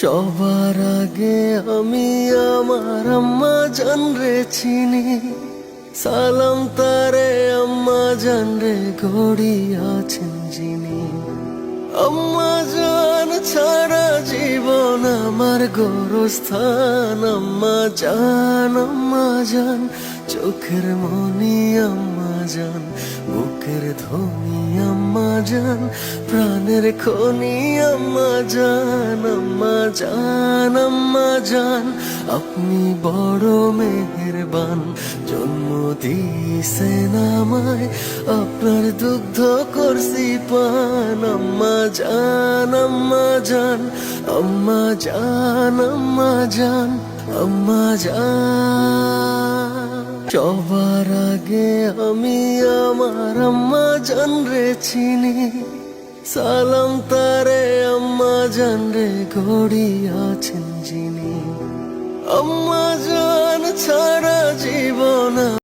সবার আগে আমি আমার আম্মা জান রে চিনি, সালাম তারে আম্মা জান রে গড়িয়াছেন যিনি। আম্মা জান ছাড়া জীবন আমার গোরস্থান, আম্মা জান চোখের মনি, আম্মা জান বুকের ধ্বনি, আম্মা জান প্রাণের খনি, আম্মা জান আপনি বড় মেহেরবান, জন্ম দিয়েছেন আমায় আপনার দুগ্ধ করছি পান। আম্মা জান আম্মা জান আম্মা জান আম্মা জান আম্মা জান। সবার আগে আমি আমার আম্মা জান রে চিনি, সালাম তারে আম্মা জান রে গড়িয়াছেন যিনি। আম্মা জান ছাড়া